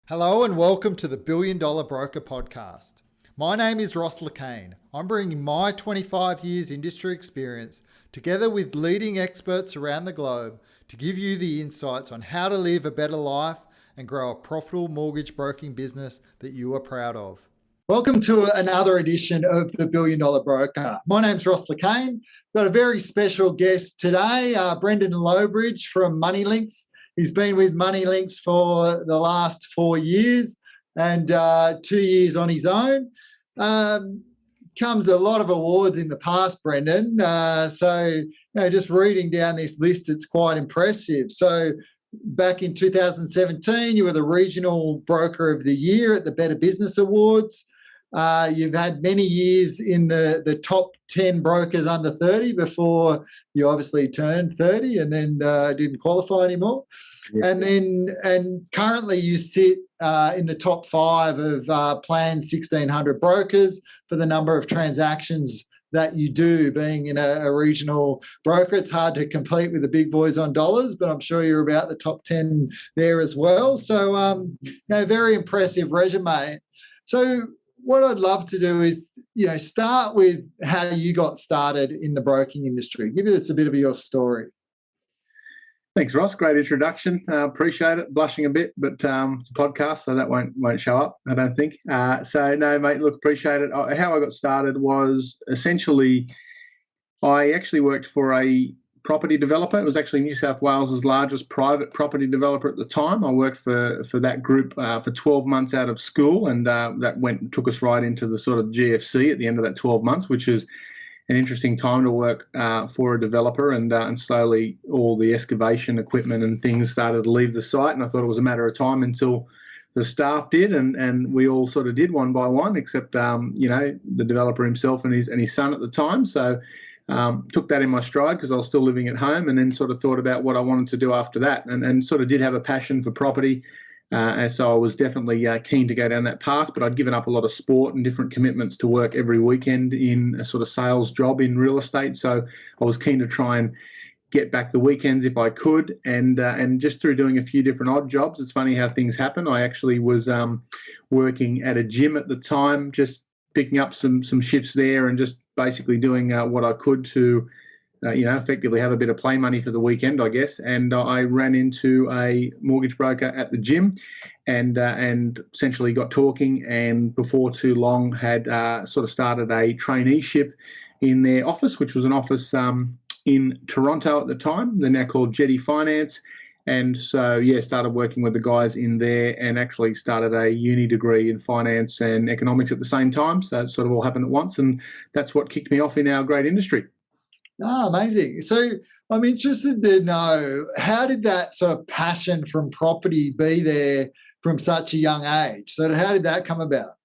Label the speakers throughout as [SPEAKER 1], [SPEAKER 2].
[SPEAKER 1] Hello and welcome to the Billion Dollar Broker Podcast. My name is Ross LeCane. I'm bringing my 25 years industry experience together with leading experts around the globe to give you the insights on how to live a better life and grow a profitable mortgage broking business that you are proud of. Welcome to another edition of the Billion Dollar Broker. My name's Ross LeCane. Got a very special guest today, Brendan Lowbridge from Moneylinks. He's been with Moneylinks for the last 4 years and 2 years on his own. Comes a lot of awards in the past, Brendan. Just reading down this list, it's quite impressive. So back in 2017, you were the Regional Broker of the Year at the Better Business Awards. You've had many years in the top 10 brokers under 30 before you obviously turned 30 and then didn't qualify anymore. Yes. And currently you sit in the top 5 of Plan 1600 brokers for the number of transactions that you do. Being in a regional broker, it's hard to compete with the big boys on dollars, but I'm sure you're about the top 10 there as well. So, very impressive resume. So what I'd love to do is, start with how you got started in the broking industry. Give us a bit of your story.
[SPEAKER 2] Thanks, Ross. Great introduction. Appreciate it. Blushing a bit, but it's a podcast, so that won't show up, I don't think. No, mate, look, appreciate it. How I got started was essentially I actually worked for a property developer. It was actually New South Wales's largest private property developer at the time. I worked for that group for 12 months out of school, and that took us right into the sort of GFC at the end of that 12 months, which is an interesting time to work for a developer, and slowly all the excavation equipment and things started to leave the site, and I thought it was a matter of time until the staff did, and we all sort of did one by one, except the developer himself and his son at the time. So took that in my stride because I was still living at home, and then sort of thought about what I wanted to do after that, and sort of did have a passion for property. And so I was definitely keen to go down that path, but I'd given up a lot of sport and different commitments to work every weekend in a sort of sales job in real estate. So I was keen to try and get back the weekends if I could, and just through doing a few different odd jobs, it's funny how things happen. I actually was working at a gym at the time, just picking up some shifts there and just basically doing what I could to effectively have a bit of play money for the weekend, I guess. And I ran into a mortgage broker at the gym and essentially got talking, and before too long had sort of started a traineeship in their office, which was an office in Toronto at the time. They're now called Jetty Finance. And so, started working with the guys in there and actually started a uni degree in finance and economics at the same time. So it sort of all happened at once, and that's what kicked me off in our great industry.
[SPEAKER 1] Amazing. So I'm interested to know, how did that sort of passion from property be there from such a young age? So how did that come about?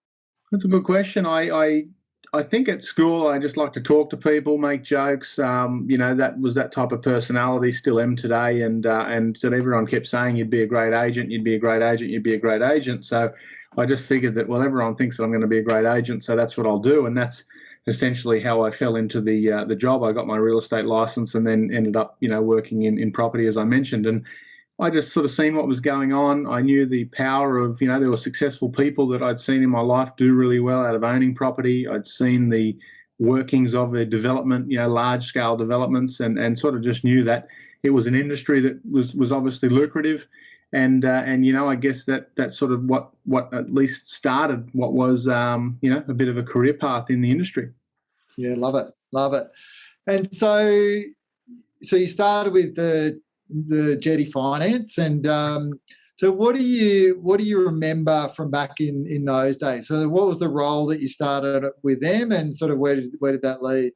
[SPEAKER 2] That's a good question. I think at school I just like to talk to people, make jokes. That was that type of personality, still am today. And that everyone kept saying, you'd be a great agent, you'd be a great agent, you'd be a great agent. So I just figured that, well, everyone thinks that I'm going to be a great agent, so that's what I'll do. And that's essentially how I fell into the job. I got my real estate license and then ended up, working in property, as I mentioned. And I just sort of seen what was going on. I knew the power of, there were successful people that I'd seen in my life do really well out of owning property. I'd seen the workings of their development, large scale developments, and sort of just knew that it was an industry that was obviously lucrative. And I guess that's sort of what at least started what was, a bit of a career path in the industry.
[SPEAKER 1] Yeah, love it. And so you started with the Jetty Finance, and so what do you remember from back in those days? So what was the role that you started with them, and sort of where did that lead?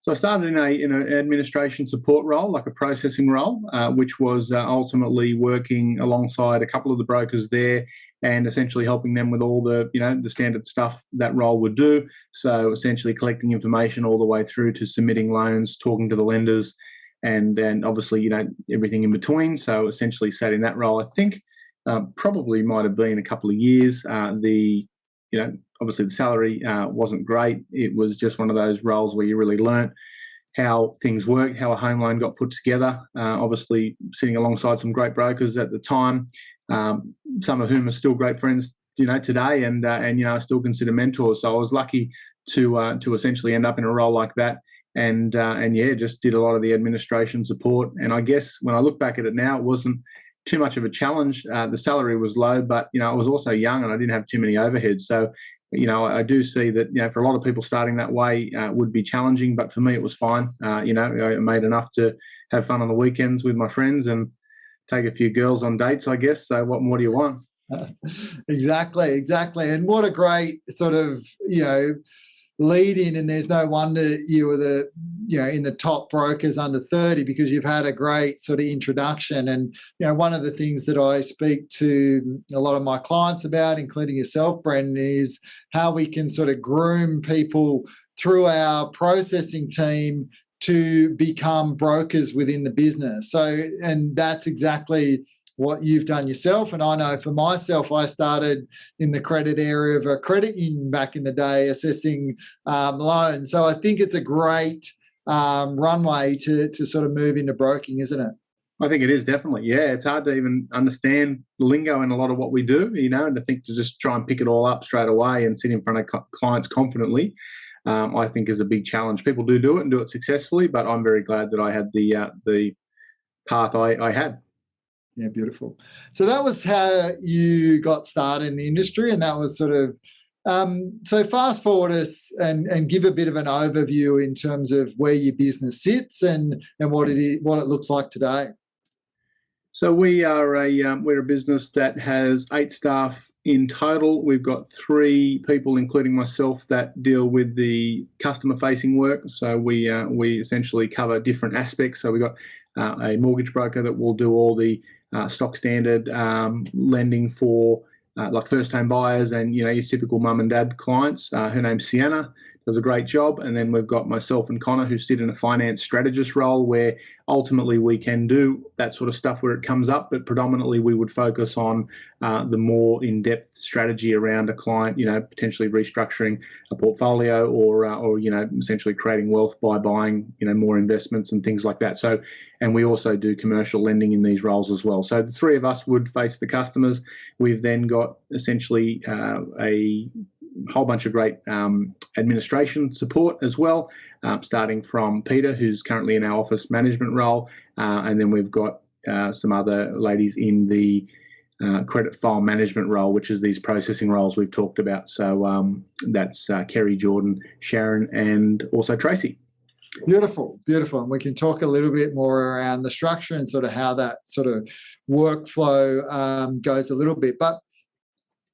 [SPEAKER 2] So I started in an administration support role, like a processing role, which was ultimately working alongside a couple of the brokers there and essentially helping them with all the, the standard stuff that role would do. So essentially collecting information all the way through to submitting loans, talking to the lenders, and then obviously, everything in between. So essentially sat in that role. I think probably might have been a couple of years. Obviously the salary wasn't great. It was just one of those roles where you really learnt how things work, how a home loan got put together. Obviously sitting alongside some great brokers at the time, some of whom are still great friends, today, and I still consider mentors. So I was lucky to essentially end up in a role like that, and just did a lot of the administration support. And I guess when I look back at it now, it wasn't too much of a challenge. The salary was low, but I was also young and I didn't have too many overheads. So I do see that for a lot of people starting that way would be challenging, but for me it was fine. I made enough to have fun on the weekends with my friends and take a few girls on dates, I guess. So what more do you want?
[SPEAKER 1] Exactly. And what a great sort of, lead in, and there's no wonder you were in the top brokers under 30, because you've had a great sort of introduction. And, one of the things that I speak to a lot of my clients about, including yourself, Brendan, is how we can sort of groom people through our processing team to become brokers within the business. So, and that's exactly what you've done yourself. And I know for myself, I started in the credit area of a credit union back in the day, assessing loans. So I think it's a great runway to sort of move into broking, isn't it?
[SPEAKER 2] I think it is, definitely. Yeah, it's hard to even understand the lingo in a lot of what we do, and to think to just try and pick it all up straight away and sit in front of clients confidently, I think is a big challenge. People do it and do it successfully, but I'm very glad that I had the path I had.
[SPEAKER 1] Yeah, beautiful. So that was how you got started in the industry, and that was sort of so fast forward us and give a bit of an overview in terms of where your business sits and what it looks like today.
[SPEAKER 2] So we're a business that has 8 staff in total. We've got 3 people, including myself, that deal with the customer-facing work. So we essentially cover different aspects. So we've got a mortgage broker that will do all the stock standard lending for like first home buyers and your typical mum and dad clients. Her name's Sienna, does a great job. And then we've got myself and Connor, who sit in a finance strategist role, where ultimately we can do that sort of stuff where it comes up, but predominantly we would focus on the more in-depth strategy around a client, potentially restructuring a portfolio or essentially creating wealth by buying more investments and things like that. So, and we also do commercial lending in these roles as well. So the 3 of us would face the customers. We've then got essentially a whole bunch of great administration support as well, starting from Peter, who's currently in our office management role, and then we've got some other ladies in the credit file management role, which is these processing roles we've talked about. So that's Kerry, Jordan, Sharon, and also Tracy.
[SPEAKER 1] Beautiful. And we can talk a little bit more around the structure and sort of how that sort of workflow goes a little bit. But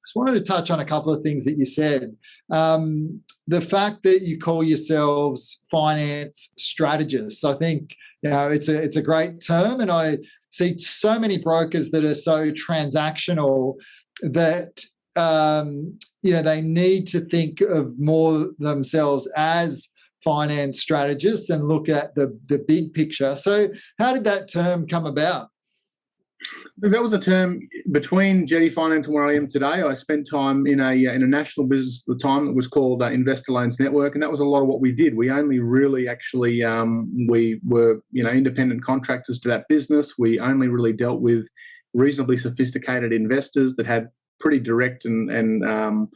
[SPEAKER 1] just wanted to touch on a couple of things that you said. The fact that you call yourselves finance strategists, I think it's a great term, and I see so many brokers that are so transactional that they need to think of more themselves as finance strategists and look at the big picture. So how did that term come about?
[SPEAKER 2] That was a term between Jetty Finance and where I am today. I spent time in a national business at the time that was called Investor Loans Network, and that was a lot of what we did. We only really actually we were independent contractors to that business. We only really dealt with reasonably sophisticated investors that had pretty direct and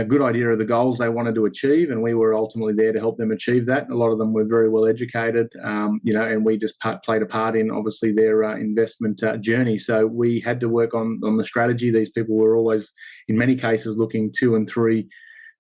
[SPEAKER 2] good idea of the goals they wanted to achieve, and we were ultimately there to help them achieve that. A lot of them were very well educated, and we just played a part in obviously their investment journey. So we had to work on the strategy. These people were always, in many cases, looking 2 and 3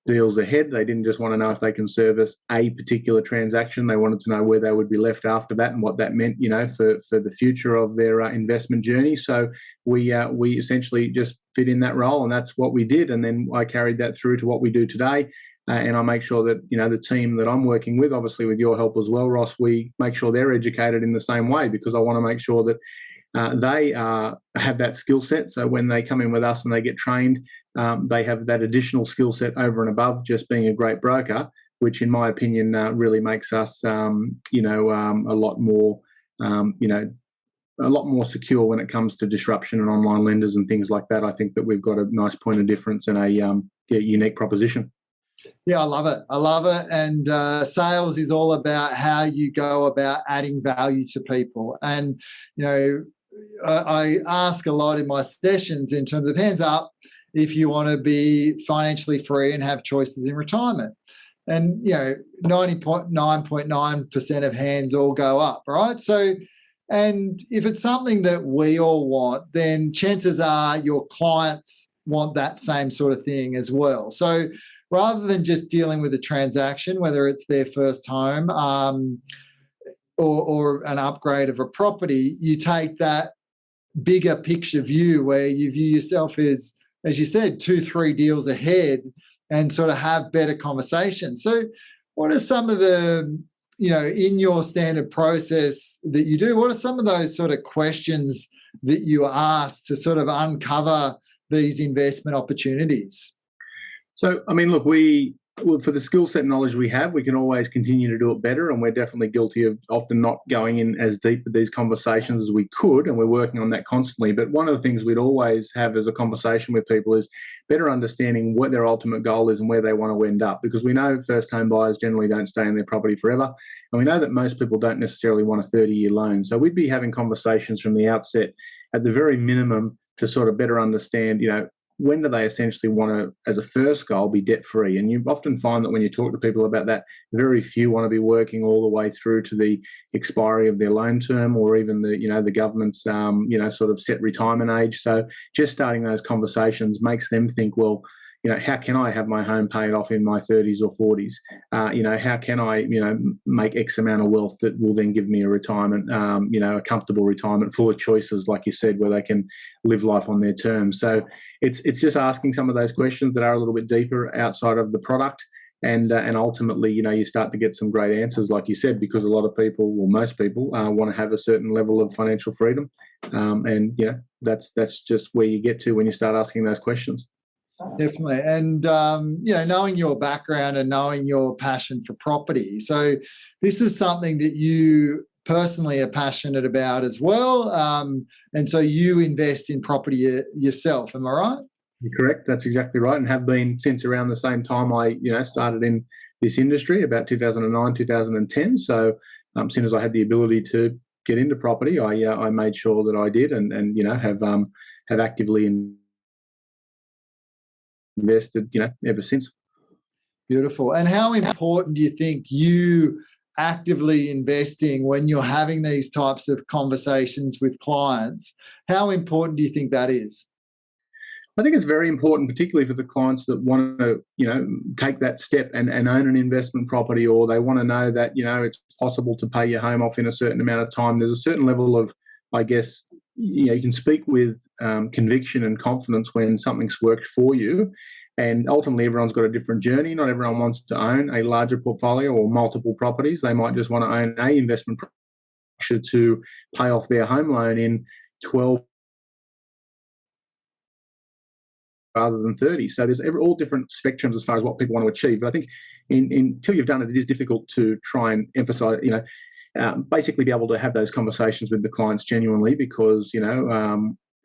[SPEAKER 2] deals ahead. They didn't just want to know if they can service a particular transaction. They wanted to know where they would be left after that and what that meant, for the future of their investment journey. So we essentially just fit in that role, and that's what we did. And then I carried that through to what we do today. And I make sure that, the team that I'm working with, obviously with your help as well, Ross, we make sure they're educated in the same way, because I want to make sure that they have that skill set. So when they come in with us and they get trained, they have that additional skill set over and above just being a great broker, which in my opinion really makes us, a lot more, a lot more secure when it comes to disruption and online lenders and things like that. I think that we've got a nice point of difference and a unique proposition.
[SPEAKER 1] Yeah, I love it. And sales is all about how you go about adding value to people. And, I ask a lot in my sessions in terms of hands up if you want to be financially free and have choices in retirement. And, 90.9% of hands all go up, right? So, and if it's something that we all want, then chances are your clients want that same sort of thing as well. So rather than just dealing with a transaction, whether it's their first home or an upgrade of a property, you take that bigger picture view where you view yourself as you said, 2-3 deals ahead and sort of have better conversations. So what are some of the, in your standard process that you do, what are some of those sort of questions that you ask to sort of uncover these investment opportunities?
[SPEAKER 2] So, look, for the skill set and knowledge we have, we can always continue to do it better, and we're definitely guilty of often not going in as deep with these conversations as we could, and we're working on that constantly. But one of the things we'd always have as a conversation with people is better understanding what their ultimate goal is and where they want to end up, because we know first home buyers generally don't stay in their property forever, and we know that most people don't necessarily want a 30-year loan. So we'd be having conversations from the outset at the very minimum to sort of better understand, when do they essentially want to, as a first goal, be debt-free? And you often find that when you talk to people about that, very few want to be working all the way through to the expiry of their loan term, or even the government's, sort of set retirement age. So just starting those conversations makes them think, well, how can I have my home paid off in my 30s or 40s? How can I, make X amount of wealth that will then give me a retirement, a comfortable retirement full of choices, like you said, where they can live life on their terms. So it's just asking some of those questions that are a little bit deeper outside of the product. And ultimately, you start to get some great answers, like you said, because a lot of people, or most people, want to have a certain level of financial freedom. That's just where you get to when you start asking those questions.
[SPEAKER 1] Definitely. And, knowing your background and knowing your passion for property. So this is something that you personally are passionate about as well. And so you invest in property yourself. Am I right?
[SPEAKER 2] You're correct. That's exactly right. And have been since around the same time I, started in this industry, about 2009, 2010. So as soon as I had the ability to get into property, I made sure that I did and have actively invested, ever since.
[SPEAKER 1] Beautiful. And how important do you think you actively investing when you're having these types of conversations with clients? How important do you think that is?
[SPEAKER 2] I think it's very important, particularly for the clients that want to, take that step and own an investment property, or they want to know that, it's possible to pay your home off in a certain amount of time. There's a certain level of, I guess, you can speak with conviction and confidence when something's worked for you. And ultimately, everyone's got a different journey. Not everyone wants to own a larger portfolio or multiple properties. They might just want to own a investment property to pay off their home loan in 12 rather than 30. So there's all different spectrums as far as what people want to achieve. But I think until you've done it, it is difficult to try and emphasize, basically be able to have those conversations with the clients genuinely, because,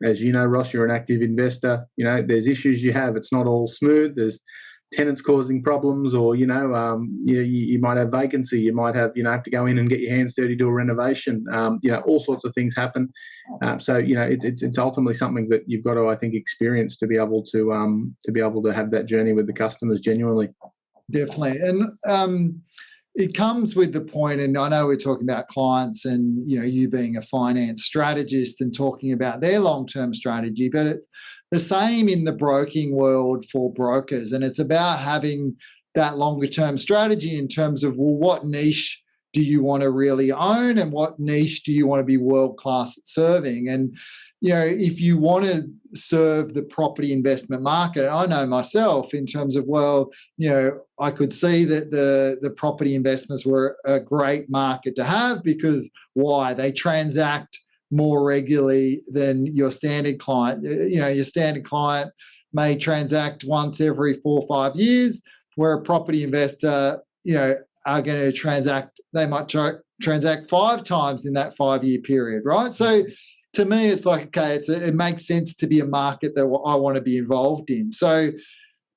[SPEAKER 2] as you know, Ross, you're an active investor. There's issues you have. It's not all smooth. There's tenants causing problems, or you might have vacancy. You might have to go in and get your hands dirty, do a renovation. All sorts of things happen. So it's ultimately something that you've got to, I think, experience to be able to have that journey with the customers genuinely.
[SPEAKER 1] Definitely. And it comes with the point, and I know we're talking about clients and, you being a finance strategist and talking about their long-term strategy, but it's the same in the broking world for brokers. And it's about having that longer-term strategy in terms of, well, what niche do you want to really own and what niche do you want to be world-class at serving? And, if you want to serve the property investment market, I know myself in terms of, I could see that the property investments were a great market to have, because why? They transact more regularly than your standard client. Your standard client may transact once every 4 or 5 years, where a property investor, are going to transact, they might transact 5 times in that 5-year period, right? So to me, it's like, okay, it makes sense to be a market that I want to be involved in. So,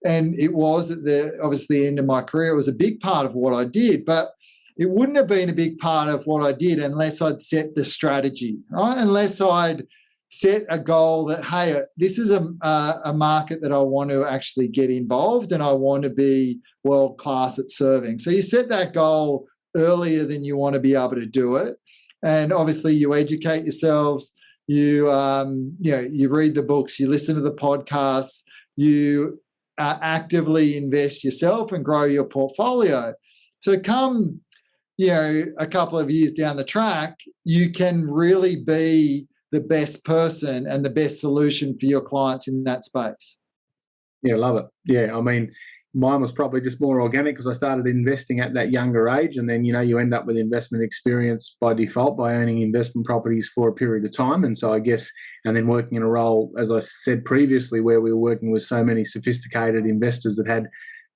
[SPEAKER 1] and it was at the end of my career, it was a big part of what I did, but it wouldn't have been a big part of what I did unless I'd set the strategy, right? Unless I'd set a goal that, hey, this is a market that I want to actually get involved and I want to be world-class at serving. So you set that goal earlier than you want to be able to do it. And obviously you educate yourselves, you read the books, you listen to the podcasts, you actively invest yourself and grow your portfolio. So come, a couple of years down the track, you can really be the best person and the best solution for your clients in that space.
[SPEAKER 2] Yeah, love it. Yeah, I mean, mine was probably just more organic because I started investing at that younger age, and then you end up with investment experience by default by owning investment properties for a period of time. And so I guess, and then working in a role, as I said previously, where we were working with so many sophisticated investors that had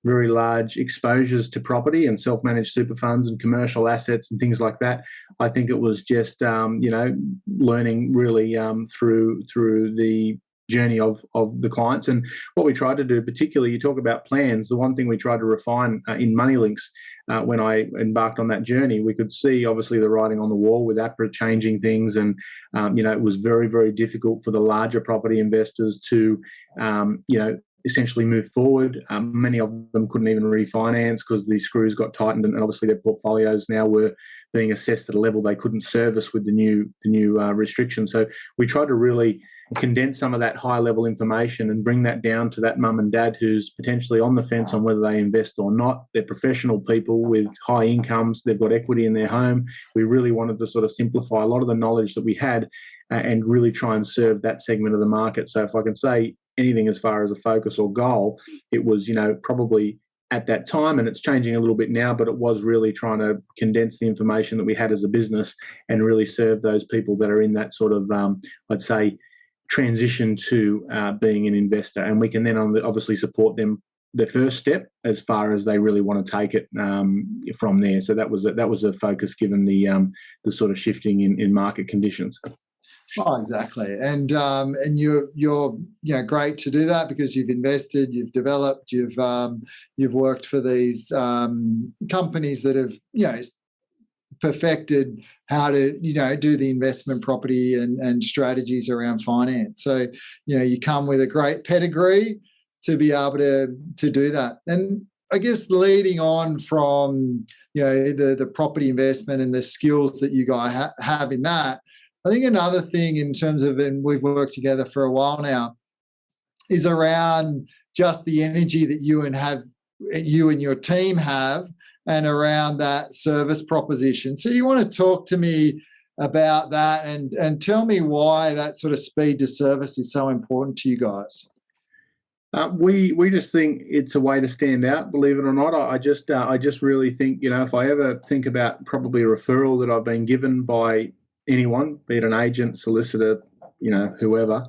[SPEAKER 2] very large exposures to property and self-managed super funds and commercial assets and things like that. I think it was just learning really through the journey of the clients. And what we tried to do, particularly, you talk about plans, the one thing we tried to refine in Moneylinks when I embarked on that journey, we could see obviously the writing on the wall with APRA changing things, and it was very, very difficult for the larger property investors to essentially move forward. Many of them couldn't even refinance because the screws got tightened, and obviously their portfolios now were being assessed at a level they couldn't service with the new restrictions. So we tried to really condense some of that high level information and bring that down to that mum and dad who's potentially on the fence on whether they invest or not. They're professional people with high incomes, they've got equity in their home. We really wanted to sort of simplify a lot of the knowledge that we had and really try and serve that segment of the market. So if I can say anything as far as a focus or goal, it was, probably at that time, and it's changing a little bit now, but it was really trying to condense the information that we had as a business and really serve those people that are in that sort of, I'd say, transition to being an investor. And we can then obviously support them the first step as far as they really want to take it from there. So that was a focus given the sort of shifting in market conditions.
[SPEAKER 1] Oh, exactly, and you're great to do that because you've invested, you've developed, you've worked for these companies that have perfected how to do the investment property and strategies around finance. So you come with a great pedigree to be able to do that. And I guess leading on from the property investment and the skills that you guys have in that, I think another thing in terms of, and we've worked together for a while now, is around just the energy that you and your team have and around that service proposition. So you want to talk to me about that and tell me why that sort of speed to service is so important to you guys.
[SPEAKER 2] We just think it's a way to stand out, believe it or not. I just really think, if I ever think about probably a referral that I've been given by anyone, be it an agent, solicitor, whoever,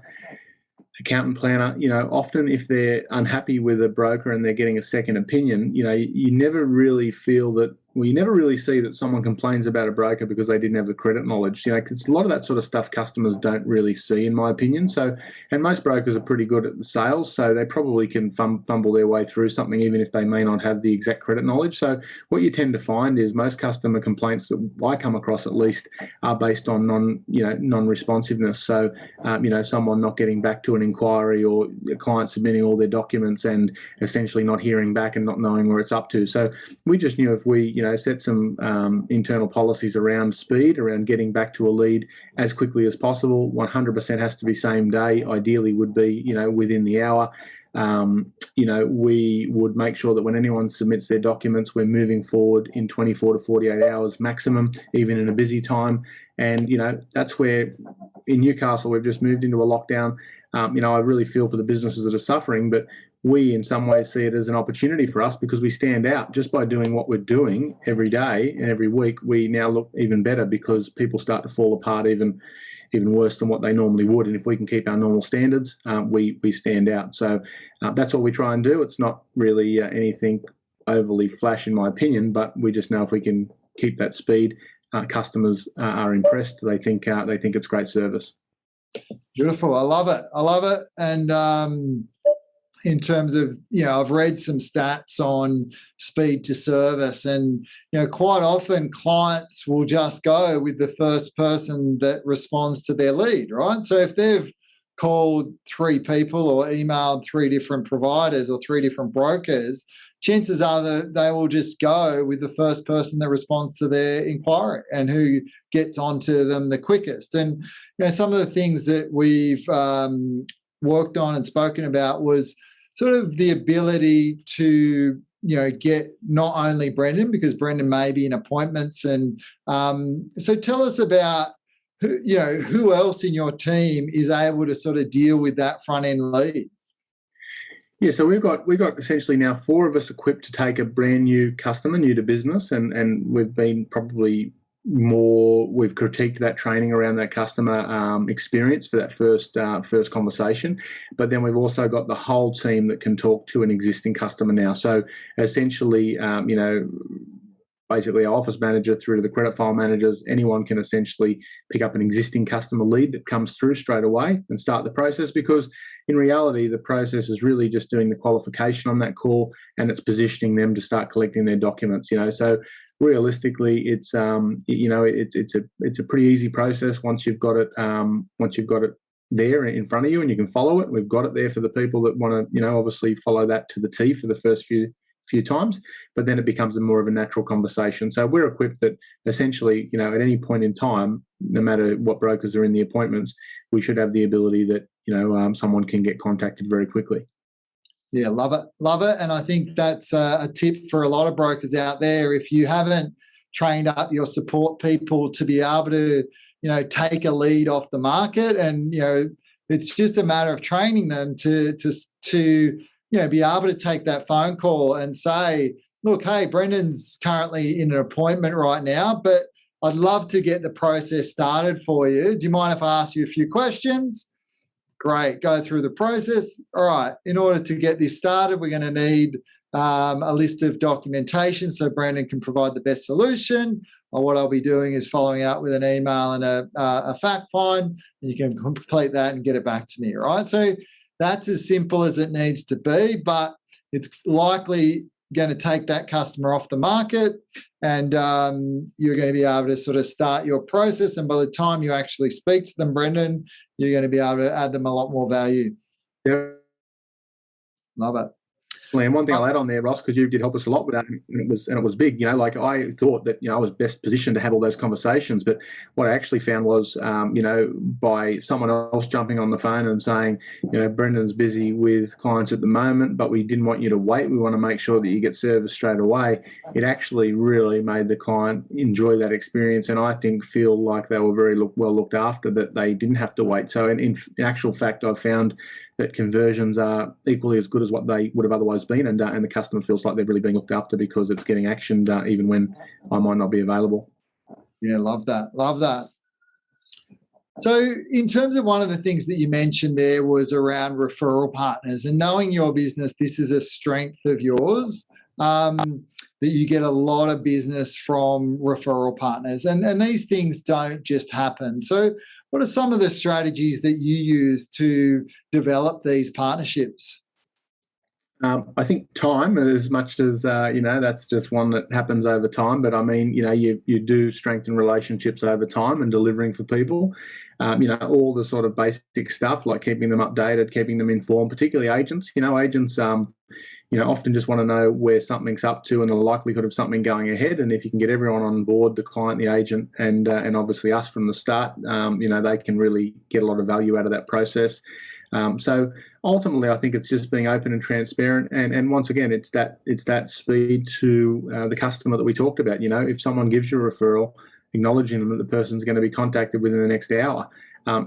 [SPEAKER 2] accountant, planner, often if they're unhappy with a broker and they're getting a second opinion, you never really feel that, you never really see that someone complains about a broker because they didn't have the credit knowledge. Because a lot of that sort of stuff customers don't really see, in my opinion. So, and most brokers are pretty good at the sales, so they probably can fumble their way through something even if they may not have the exact credit knowledge. So what you tend to find is most customer complaints that I come across, at least, are based on non-responsiveness. So, someone not getting back to an inquiry, or a client submitting all their documents and essentially not hearing back and not knowing where it's up to. So we just knew if we, set some internal policies around speed, around getting back to a lead as quickly as possible. 100% has to be same day. Ideally would be, within the hour. We would make sure that when anyone submits their documents, we're moving forward in 24 to 48 hours maximum, even in a busy time. And, that's where in Newcastle, we've just moved into a lockdown. I really feel for the businesses that are suffering, but we in some ways see it as an opportunity for us because we stand out just by doing what we're doing every day and every week. We now look even better because people start to fall apart even worse than what they normally would. And if we can keep our normal standards, we stand out. So that's what we try and do. It's not really anything overly flash in my opinion, but we just know if we can keep that speed, customers are impressed. They think it's great service.
[SPEAKER 1] Beautiful. I love it. And in terms of, I've read some stats on speed to service, and, quite often clients will just go with the first person that responds to their lead, right? So if they've called 3 people or emailed 3 different providers or 3 different brokers, chances are that they will just go with the first person that responds to their inquiry and who gets onto them the quickest. And, some of the things that we've worked on and spoken about was sort of the ability to, get not only Brendan, because Brendan may be in appointments. And so tell us about who else in your team is able to sort of deal with that front end lead.
[SPEAKER 2] Yeah, so we've got essentially now 4 of us equipped to take a brand new customer, new to business, and we've been probably we've critiqued that training around that customer experience for that first conversation. But then we've also got the whole team that can talk to an existing customer now. So essentially, basically our office manager through to the credit file managers, anyone can essentially pick up an existing customer lead that comes through straight away and start the process, because in reality, the process is really just doing the qualification on that call, and it's positioning them to start collecting their documents, So realistically, it's it's a pretty easy process once you've got it there in front of you and you can follow it. We've got it there for the people that want to, obviously follow that to the T for the first few times, but then it becomes more of a natural conversation. So we're equipped that essentially, at any point in time, no matter what brokers are in the appointments, we should have the ability that, someone can get contacted very quickly.
[SPEAKER 1] Yeah, love it. And I think that's a tip for a lot of brokers out there. If you haven't trained up your support people to be able to, take a lead off the market, and, it's just a matter of training them to be able to take that phone call and say, look, hey, Brendan's currently in an appointment right now, but I'd love to get the process started for you. Do you mind if I ask you a few questions? Great, go through the process. All right, in order to get this started, we're going to need a list of documentation so Brendan can provide the best solution. Or what I'll be doing is following up with an email and a fact find, and you can complete that and get it back to me, right? So that's as simple as it needs to be, but it's likely going to take that customer off the market, and you're going to be able to sort of start your process. And by the time you actually speak to them, Brendan, you're going to be able to add them a lot more value.
[SPEAKER 2] Yeah.
[SPEAKER 1] Love it.
[SPEAKER 2] And one thing I'll add on there, Ross, because you did help us a lot with that, and it was big. Like I thought that I was best positioned to have all those conversations, but what I actually found was, by someone else jumping on the phone and saying, Brendan's busy with clients at the moment, but we didn't want you to wait. We want to make sure that you get service straight away. It actually really made the client enjoy that experience, and I think feel like they were very well looked after, that they didn't have to wait. So in actual fact, I've found that conversions are equally as good as what they would have otherwise been, and the customer feels like they're really being looked after because it's getting actioned even when I might not be available.
[SPEAKER 1] Yeah, love that. So in terms of one of the things that you mentioned there was around referral partners, and knowing your business, this is a strength of yours, that you get a lot of business from referral partners, and these things don't just happen. So what are some of the strategies that you use to develop these partnerships?
[SPEAKER 2] I think time, as much as, that's just one that happens over time. But I mean, you do strengthen relationships over time and delivering for people. All the sort of basic stuff like keeping them updated, keeping them informed, particularly agents. Agents, often just want to know where something's up to and the likelihood of something going ahead. And if you can get everyone on board, the client, the agent, and obviously us from the start, they can really get a lot of value out of that process. So ultimately, I think it's just being open and transparent. And once again, it's that speed to the customer that we talked about. If someone gives you a referral, acknowledging them that the person's going to be contacted within the next hour,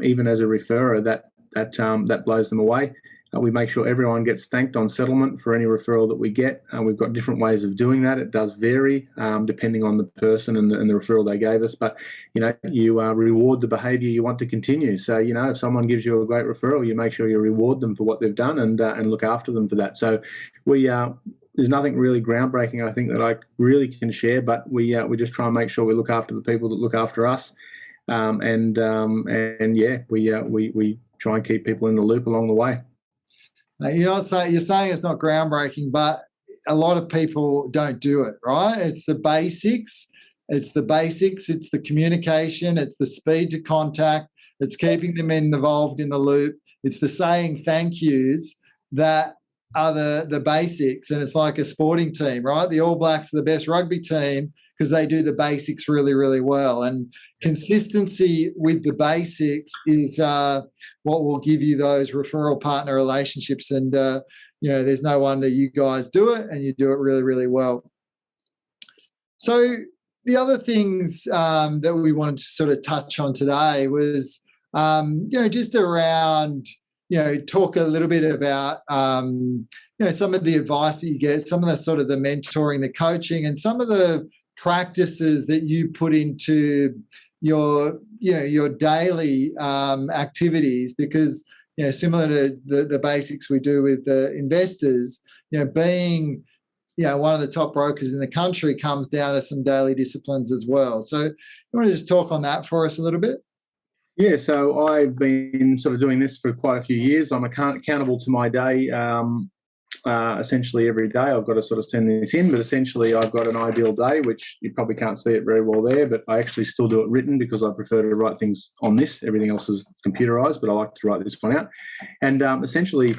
[SPEAKER 2] even as a referrer, that blows them away. We make sure everyone gets thanked on settlement for any referral that we get. We've got different ways of doing that. It does vary depending on the person and the referral they gave us. But, you reward the behaviour you want to continue. So, if someone gives you a great referral, you make sure you reward them for what they've done and look after them for that. So there's nothing really groundbreaking, I think, that I really can share, but we just try and make sure we look after the people that look after us. We try and keep people in the loop along the way.
[SPEAKER 1] You're saying it's not groundbreaking, but a lot of people don't do it, right? It's the basics. It's the communication. It's the speed to contact. It's keeping them involved in the loop. It's the saying thank yous that are the basics. And it's like a sporting team, right? The All Blacks are the best rugby team because they do the basics really, really well. And consistency with the basics is what will give you those referral partner relationships. And, there's no wonder you guys do it, and you do it really, really well. So the other things that we wanted to sort of touch on today was, just around, talk a little bit about, some of the advice that you get, some of the sort of the mentoring, the coaching, and some of the practices that you put into your daily activities, because similar to the basics we do with the investors, being one of the top brokers in the country comes down to some daily disciplines as well. So you want to just talk on that for us a little bit?
[SPEAKER 2] Yeah, so I've been sort of doing this for quite a few years. I'm accountable to my day. Essentially every day I've got to sort of send this in, but essentially I've got an ideal day, which you probably can't see it very well there, but I actually still do it written because I prefer to write things on this. Everything else is computerized, but I like to write this one out. And essentially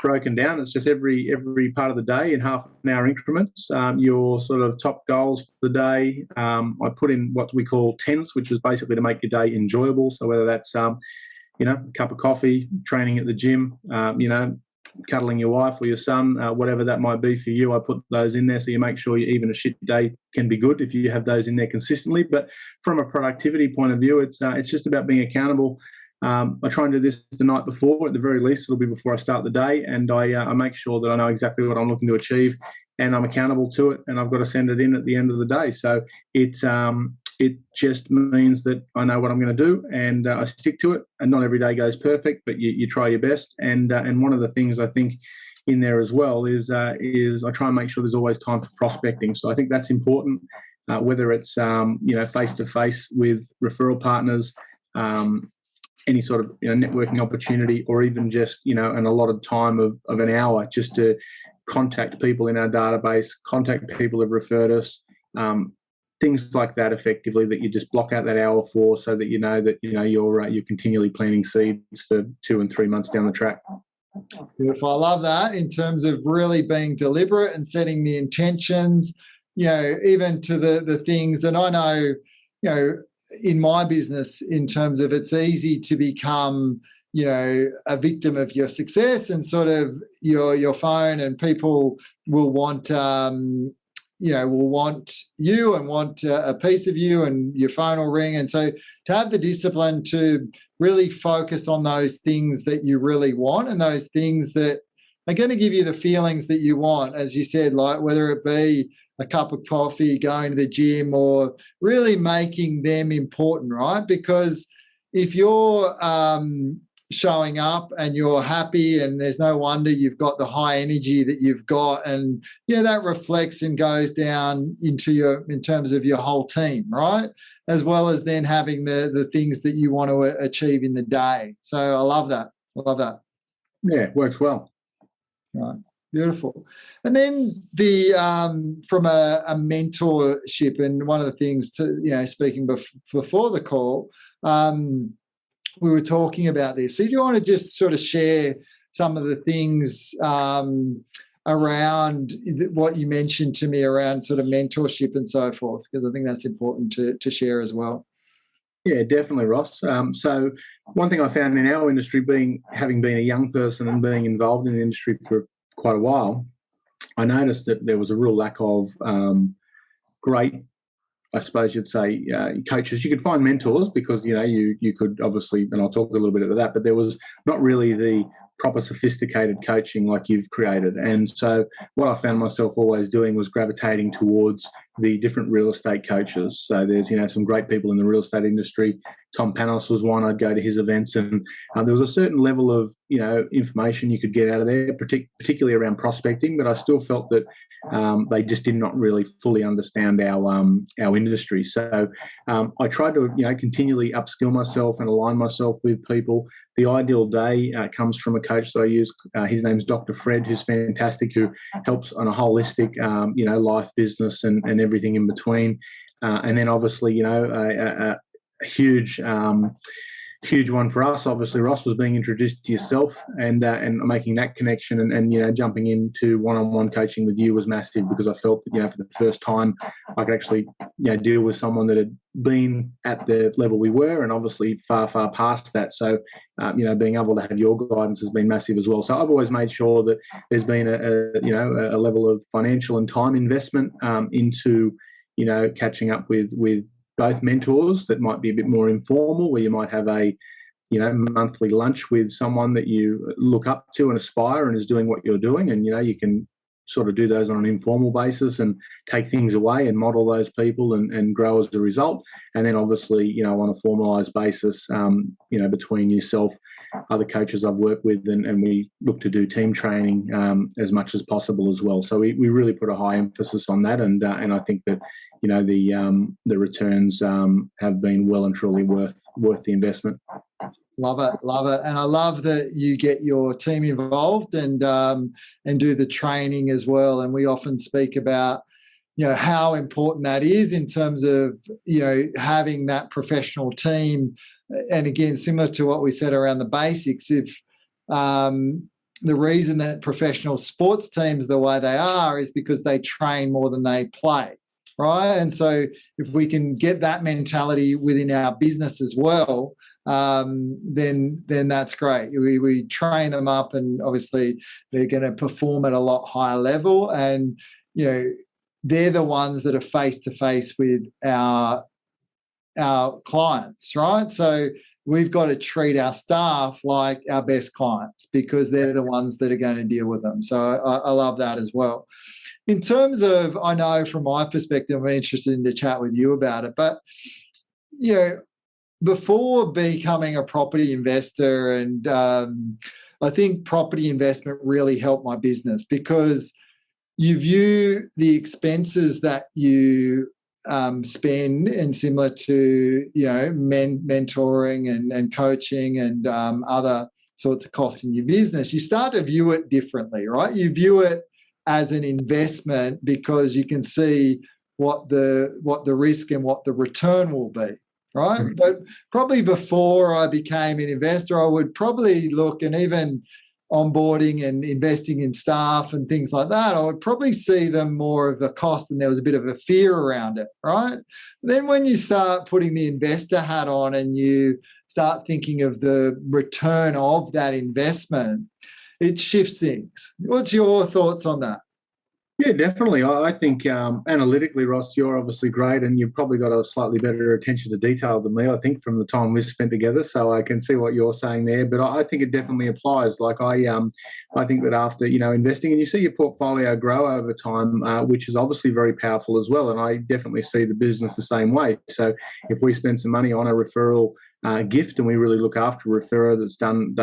[SPEAKER 2] broken down, it's just every part of the day in half an hour increments, your sort of top goals for the day. I put in what we call TENS, which is basically to make your day enjoyable. So whether that's, a cup of coffee, training at the gym, cuddling your wife or your son, whatever that might be for you, I put those in there so you make sure even a shit day can be good if you have those in there consistently. But from a productivity point of view, it's just about being accountable. I try and do this the night before, at the very least. It'll be before I start the day, and I make sure that I know exactly what I'm looking to achieve, and I'm accountable to it, and I've got to send it in at the end of the day. So it just means that I know what I'm going to do, and I stick to it. And not every day goes perfect, but you try your best. And one of the things I think in there as well is I try and make sure there's always time for prospecting. So I think that's important, whether it's face to face with referral partners, any sort of networking opportunity, or even just an allotted time of an hour just to contact people in our database, contact people who've referred us. Things like that, effectively, that you just block out that hour for, so that you're continually planting seeds for 2 and 3 months down the track.
[SPEAKER 1] Beautiful. I love that, in terms of really being deliberate and setting the intentions, even to the things. And I know, in my business, in terms of it's easy to become, a victim of your success and sort of your phone, and people will want will want you and want a piece of you, and your phone will ring. And so to have the discipline to really focus on those things that you really want, and those things that are going to give you the feelings that you want, as you said, like whether it be a cup of coffee, going to the gym, or really making them important, right? Because if you're showing up and you're happy, and there's no wonder you've got the high energy that you've got, and that reflects and goes down into in terms of your whole team, right? As well as then having the things that you want to achieve in the day. So I love that.
[SPEAKER 2] Yeah, it works well.
[SPEAKER 1] Right. Beautiful. And then the from a mentorship, and one of the things to speaking before the call, we were talking about this. So do you want to just sort of share some of the things around what you mentioned to me around sort of mentorship and so forth? Because I think that's important to share as well.
[SPEAKER 2] Yeah, definitely, Ross. So one thing I found in our industry, having been a young person and being involved in the industry for quite a while, I noticed that there was a real lack of great, I suppose you'd say, coaches. You could find mentors because, you could obviously, and I'll talk a little bit about that, but there was not really the proper sophisticated coaching like you've created. And so what I found myself always doing was gravitating towards, the different real estate coaches. So there's, some great people in the real estate industry. Tom Panos was one. I'd go to his events, and there was a certain level of, information you could get out of there, particularly around prospecting. But I still felt that they just did not really fully understand our industry. So I tried to, continually upskill myself and align myself with people. The ideal day comes from a coach that I use. His name's Dr. Fred, who's fantastic, who helps on a holistic, life, business, and everything in between. And then obviously, a huge huge one for us, obviously, Ross, was being introduced to yourself and making that connection, and jumping into one-on-one coaching with you was massive, because I felt that, for the first time I could actually, deal with someone that had been at the level we were, and obviously far, far past that. So, being able to have your guidance has been massive as well. So I've always made sure that there's been a level of financial and time investment into, catching up with both mentors that might be a bit more informal, where you might have a monthly lunch with someone that you look up to and aspire and is doing what you're doing, and you can sort of do those on an informal basis and take things away and model those people and grow as a result. And then obviously, on a formalised basis, between yourself, other coaches I've worked with, and we look to do team training as much as possible as well. So we really put a high emphasis on that, and I think that the returns have been well and truly worth the investment.
[SPEAKER 1] Love it, and I love that you get your team involved and do the training as well. And we often speak about how important that is in terms of having that professional team. And again, similar to what we said around the basics, if the reason that professional sports teams are the way they are is because they train more than they play. Right. And so if we can get that mentality within our business as well, then that's great. We train them up, and obviously they're going to perform at a lot higher level. And, they're the ones that are face to face with our clients, right? So we've got to treat our staff like our best clients, because they're the ones that are going to deal with them. So I love that as well. In terms of, I know from my perspective, I'm interested in to chat with you about it, but, before becoming a property investor, and I think property investment really helped my business, because you view the expenses that you spend, and similar to, mentoring and coaching and other sorts of costs in your business, you start to view it differently, right? You view it as an investment, because you can see what the risk and what the return will be, right? Mm-hmm. But probably before I became an investor, I would probably look, and even onboarding and investing in staff and things like that, I would probably see them more of a cost, and there was a bit of a fear around it, right? Then when you start putting the investor hat on and you start thinking of the return of that investment, it shifts things. What's your thoughts on that?
[SPEAKER 2] Yeah, definitely. I think analytically, Ross, you're obviously great, and you've probably got a slightly better attention to detail than me, I think, from the time we've spent together. So I can see what you're saying there, but I think it definitely applies. Like I think that after, investing, and you see your portfolio grow over time, which is obviously very powerful as well. And I definitely see the business the same way. So if we spend some money on a referral gift, and we really look after a referrer that's done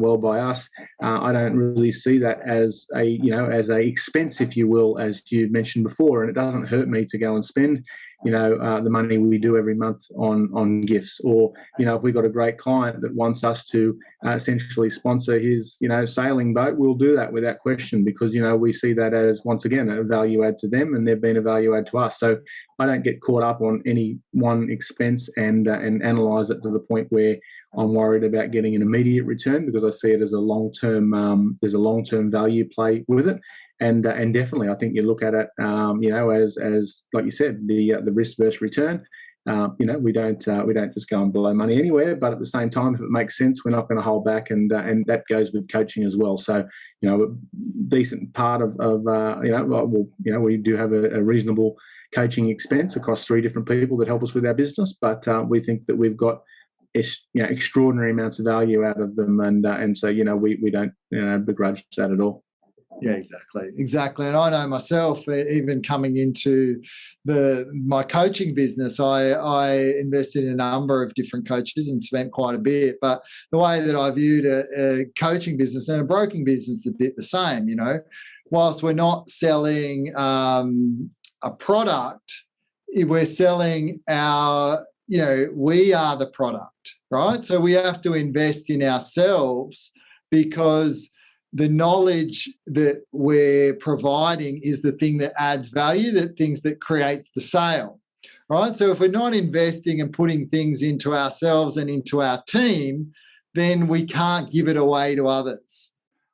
[SPEAKER 2] well by us, I don't really see that as a expense, if you will, as you mentioned before. And it doesn't hurt me to go and spend the money we do every month on gifts, or if we've got a great client that wants us to essentially sponsor his sailing boat, we'll do that without question, because we see that as, once again, a value add to them, and they've been a value add to us. So I don't get caught up on any one expense and analyze it to the point where I'm worried about getting an immediate return, because I see it as a long-term there's a long-term value play with it. And definitely, I think you look at it, as like you said, the risk versus return. We don't just go and blow money anywhere. But at the same time, if it makes sense, we're not going to hold back, and that goes with coaching as well. So a decent part of we do have a reasonable coaching expense across 3 different people that help us with our business. But we think that we've got extraordinary amounts of value out of them, and so we don't begrudge that at all.
[SPEAKER 1] Yeah, exactly. And I know myself, even coming into my coaching business, I invested in a number of different coaches and spent quite a bit. But the way that I viewed a coaching business and a broking business is a bit the same. Whilst we're not selling a product, we're selling we are the product, right? So we have to invest in ourselves, because the knowledge that we're providing is the thing that adds value, that creates the sale, right? So if we're not investing and putting things into ourselves and into our team, then we can't give it away to others,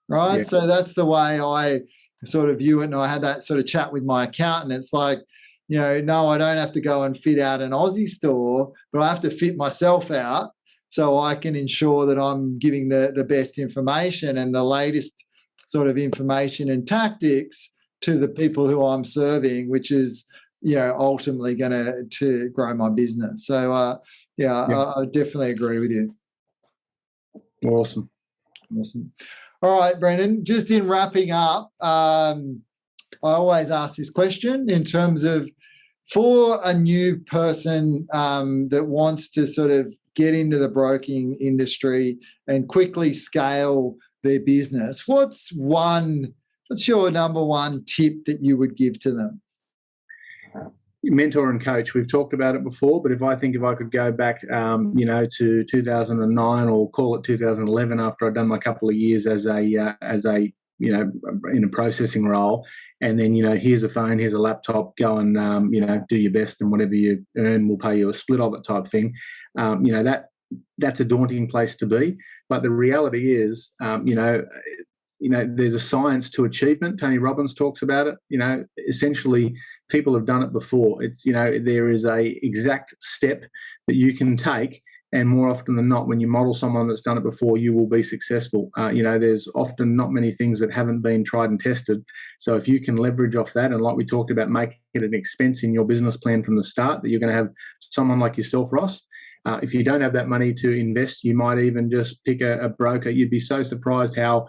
[SPEAKER 1] right? Yeah. So that's the way I sort of view it. And I had that sort of chat with my accountant. It's like, no, I don't have to go and fit out an Aussie store, but I have to fit myself out, so I can ensure that I'm giving the best information and the latest sort of information and tactics to the people who I'm serving, which is, ultimately going to grow my business. So, I definitely agree with you.
[SPEAKER 2] Awesome.
[SPEAKER 1] All right, Brendan, just in wrapping up, I always ask this question in terms of, for a new person that wants to sort of get into the broking industry and quickly scale their business, what's your number one tip that you would give to them?
[SPEAKER 2] Mentor and coach. We've talked about it before, but if I could go back, to 2009, or call it 2011, after I'd done my couple of years as a in a processing role, and then, here's a phone, here's a laptop, go and, do your best, and whatever you earn, we'll pay you a split of it type thing. That's a daunting place to be. But the reality is, there's a science to achievement. Tony Robbins talks about it. Essentially, people have done it before. It's, there is a exact step that you can take, and more often than not, when you model someone that's done it before, you will be successful. There's often not many things that haven't been tried and tested. So if you can leverage off that, and like we talked about, make it an expense in your business plan from the start, that you're going to have someone like yourself, Ross. If you don't have that money to invest, you might even just pick a broker. You'd be so surprised how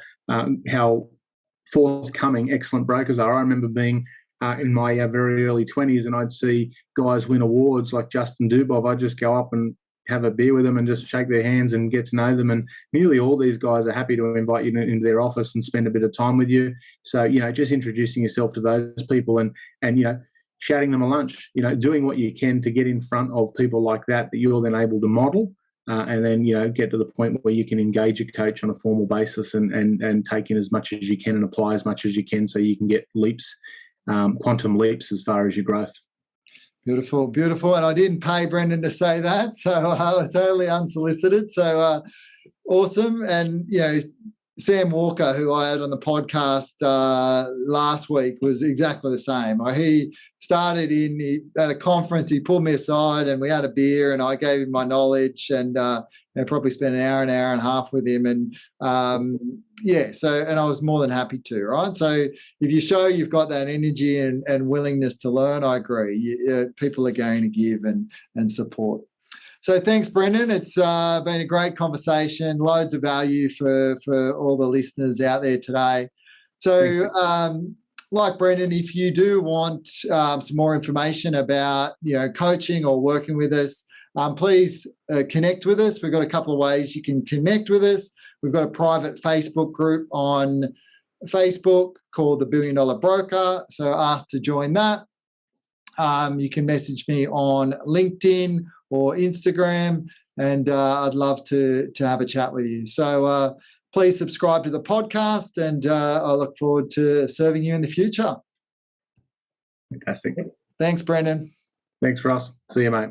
[SPEAKER 2] forthcoming excellent brokers are. I remember being in my very early 20s, and I'd see guys win awards like Justin Dubov. I'd just go up and have a beer with them and just shake their hands and get to know them. And nearly all these guys are happy to invite you into their office and spend a bit of time with you. So, just introducing yourself to those people and shouting them a lunch, doing what you can to get in front of people like that you're then able to model, and then, get to the point where you can engage a coach on a formal basis and take in as much as you can and apply as much as you can, so you can get quantum leaps as far as your growth.
[SPEAKER 1] Beautiful. And I didn't pay Brendan to say that, so I was totally unsolicited. So awesome. And, Sam Walker, who I had on the podcast last week, was exactly the same. He started at a conference. He pulled me aside and we had a beer, and I gave him my knowledge, and probably spent an hour and a half with him. And and I was more than happy to, right? So if you show you've got that energy and willingness to learn, I agree. People are going to give and support. So thanks, Brendan. It's been a great conversation, loads of value for all the listeners out there today. So like Brendan, if you do want some more information about coaching or working with us, please connect with us. We've got a couple of ways you can connect with us. We've got a private Facebook group on Facebook called The $1 Billion Broker, so ask to join that. You can message me on LinkedIn or Instagram, and I'd love to have a chat with you. So please subscribe to the podcast, and I look forward to serving you in the future.
[SPEAKER 2] Fantastic.
[SPEAKER 1] Thanks, Brendan.
[SPEAKER 2] Thanks, Ross. See you, mate.